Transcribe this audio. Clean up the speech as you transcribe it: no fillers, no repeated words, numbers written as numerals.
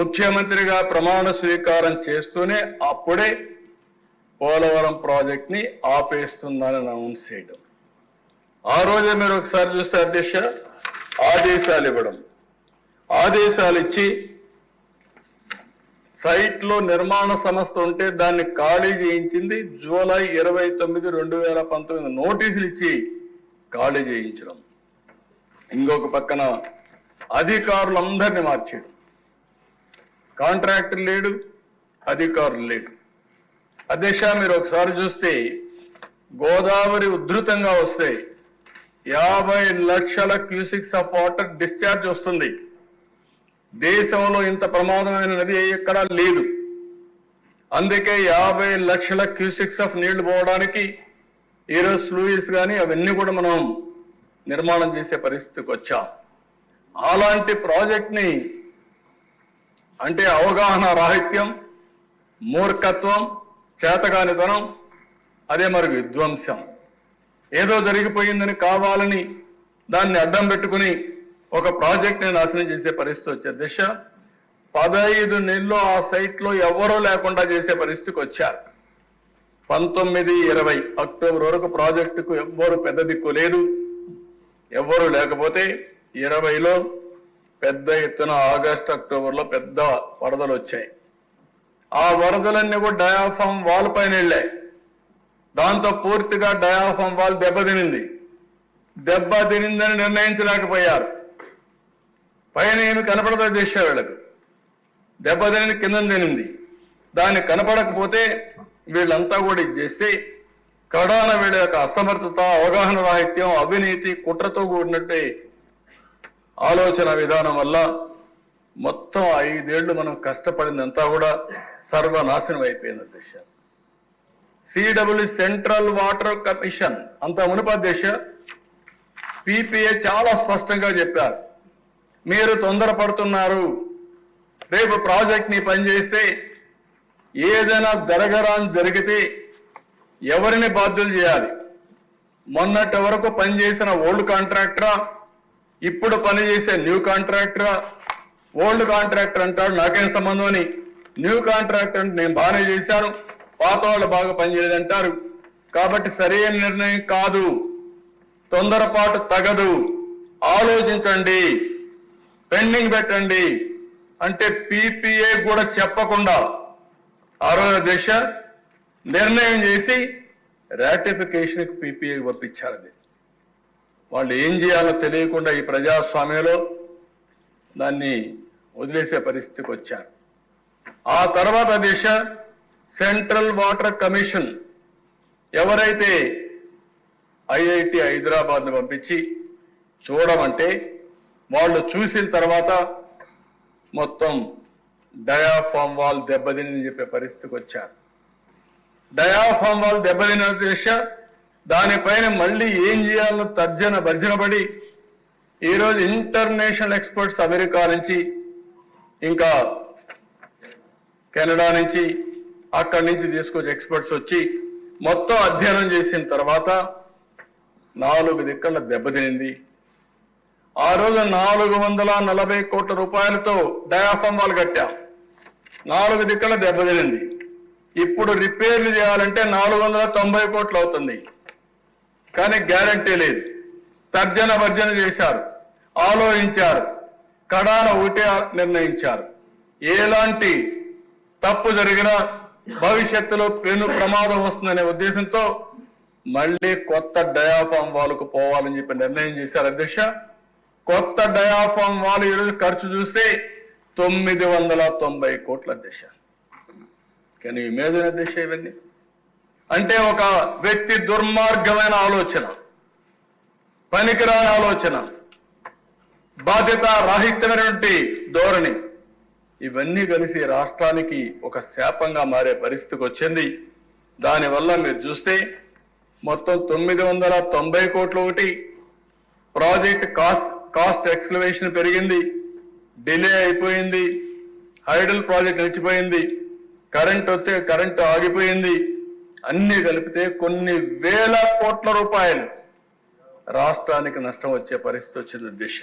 ముఖ్యమంత్రిగా ప్రమాణ స్వీకారం చేస్తూనే అప్పుడే పోలవరం ప్రాజెక్ట్ ని ఆపేస్తుందని అనౌన్స్ చేయడం. ఆ రోజే మీరు ఒకసారి చూస్తే అధ్యక్ష ఆదేశాలు ఇవ్వడం, ఆదేశాలు ఇచ్చి సైట్ లో నిర్మాణ సంస్థ ఉంటే దాన్ని ఖాళీ చేయించింది జూలై 29, 2019 నోటీసులు ఇచ్చి ఖాళీ చేయించడం. ఇంకొక పక్కన అధికారులందరినీ మార్చేయడం. కాంట్రాక్టర్ లేడు, అధికారులు లేడు. అధ్యక్ష మీరు ఒకసారి చూస్తే గోదావరి ఉధృతంగా వస్తే 50 లక్షల క్యూసిక్స్ ఆఫ్ వాటర్ డిశ్చార్జ్ వస్తుంది. దేశంలో ఇంత ప్రమాదమైన నది ఎక్కడా లేదు. అందుకే 50 లక్షల క్యూసిక్స్ ఆఫ్ నీళ్లు పోవడానికి ఈరోజు స్లూయిస్ కానీ అవన్నీ కూడా మనం నిర్మాణం చేసే పరిస్థితికి వచ్చాం. అలాంటి ప్రాజెక్ట్ ని అంటే అవగాహన రాహిత్యం, మూర్ఖత్వం, చేతగానితనం, అదే మరి విధ్వంసం, ఏదో జరిగిపోయిందని కావాలని దాన్ని అడ్డం పెట్టుకుని ఒక ప్రాజెక్ట్ ని నాశనం చేసే పరిస్థితి వచ్చే దిశ 15 నెలల్లో ఆ సైట్ లో ఎవరూ లేకుండా చేసే పరిస్థితికి వచ్చారు. 19, 20 అక్టోబర్ వరకు ప్రాజెక్టుకు ఎవ్వరు పెద్ద దిక్కు లేదు. ఎవ్వరూ లేకపోతే 20లో పెద్ద ఎత్తున ఆగస్టు, అక్టోబర్లో పెద్ద వరదలు వచ్చాయి. ఆ వరదలన్నీ కూడా డయాఫామ్ వాల్ పైన వెళ్ళాయి. దాంతో పూర్తిగా డయాఫామ్ వాల్ దెబ్బతినింది. దెబ్బతినిందని నిర్ణయించలేకపోయారు. పైన ఏమి కనపడదో చేసే వీళ్ళకు, దెబ్బతిని కింద తినింది. దాన్ని కనపడకపోతే వీళ్ళంతా కూడా ఇది చేస్తే కడాన వీళ్ళ యొక్క అసమర్థత, అవగాహన రాహిత్యం, అవినీతి, కుట్రతో కూడినట్టే ఆలోచన విధానం వల్ల మొత్తం 5 ఏళ్లు మనం కష్టపడిందంతా కూడా సర్వనాశనం అయిపోయింది అధ్యక్ష. సిడబ్ల్యూ సెంట్రల్ వాటర్ కమిషన్ అంత మునుపు అధ్యక్ష పిపిఏ చాలా స్పష్టంగా చెప్పారు, మీరు తొందరపడుతున్నారు, రేపు ప్రాజెక్ట్ ని పనిచేస్తే ఏదైనా జరిగితే ఎవరిని బాధ్యులు చేయాలి? మొన్నటి వరకు పనిచేసిన ఓల్డ్ కాంట్రాక్టరా, ఇప్పుడు పనిచేసే న్యూ కాంట్రాక్టరా? ఓల్డ్ కాంట్రాక్టర్ అంటాడు నాకేం సంబంధం అని, న్యూ కాంట్రాక్టర్ అంటే నేను బాగానే చేశాను, పాత వాళ్ళు బాగా పనిచేయలేదంటారు. కాబట్టి సరైన నిర్ణయం కాదు, తొందరపాటు తగదు, ఆలోచించండి, పెండింగ్ పెట్టండి అంటే పిపిఏ కూడా చెప్పకుండా ఆ రోజు దిశ నిర్ణయం చేసి రాటిఫికేషన్ పిపిఏ పంపించారు. అది వాళ్ళు ఏం చేయాలో తెలియకుండా ఈ ప్రజాస్వామ్యంలో దాన్ని వదిలేసే పరిస్థితికి వచ్చారు. ఆ తర్వాత దిశ సెంట్రల్ వాటర్ కమిషన్ ఎవరైతే ఐఐటి హైదరాబాద్ను పంపించి చూడమంటే వాళ్ళు చూసిన తర్వాత మొత్తం డయాఫామ్ వాల్ దెబ్బతిని చెప్పే పరిస్థితికి వచ్చారు. డయాఫామ్ వాల్ దెబ్బతిన దిశ దానిపైన మళ్ళీ ఏం చేయాలో భర్జన పడి ఈరోజు ఇంటర్నేషనల్ ఎక్స్పర్ట్స్ అమెరికా నుంచి ఇంకా కెనడా నుంచి అక్కడి నుంచి తీసుకొచ్చి ఎక్స్పర్ట్స్ వచ్చి మొత్తం అధ్యయనం చేసిన తర్వాత 4 దిక్కల దెబ్బతినింది. ఆ రోజు 440 కోట్ల రూపాయలతో డయాఫామ్ వాల్ కట్టాం, 4 దిక్కల దెబ్బతినింది. ఇప్పుడు రిపేర్లు చేయాలంటే 490 కోట్లు అవుతుంది. కానీ గ్యారంటీ లేదు. భర్జన చేశారు, ఆలోచించారు, కడాన ఒకటే నిర్ణయించారు. ఎలాంటి తప్పు జరిగినా భవిష్యత్తులో పెను ప్రమాదం వస్తుందనే ఉద్దేశంతో మళ్ళీ కొత్త డయాఫామ్ వాల్కు పోవాలని చెప్పి నిర్ణయం చేశారు అధ్యక్ష. కొత్త డయాఫామ్ వాల్ ఈరోజు ఖర్చు చూస్తే 990 కోట్ల అధ్యక్ష. కానీ ఇమేజిన్ అధ్యక్ష ఇవన్నీ అంటే ఒక వ్యక్తి దుర్మార్గమైన ఆలోచన, పనికిరాని ఆలోచన, బాధ్యత రాహిత్యమైనటువంటి ధోరణి, ఇవన్నీ కలిసి రాష్ట్రానికి ఒక శాపంగా మారే పరిస్థితికి వచ్చింది. దానివల్ల మీరు చూస్తే మొత్తం 990 కోట్లు ఒకటి, ప్రాజెక్ట్ కాస్ట్ ఎక్స్లవేషన్ పెరిగింది, డిలే అయిపోయింది, హైడల్ ప్రాజెక్ట్ నిలిచిపోయింది, కరెంట్ వస్తే కరెంటు ఆగిపోయింది. అన్ని కలిపితే కొన్ని వేల కోట్ల రూపాయలు రాష్ట్రానికి నష్టం వచ్చే పరిస్థితి వచ్చింది దిశ.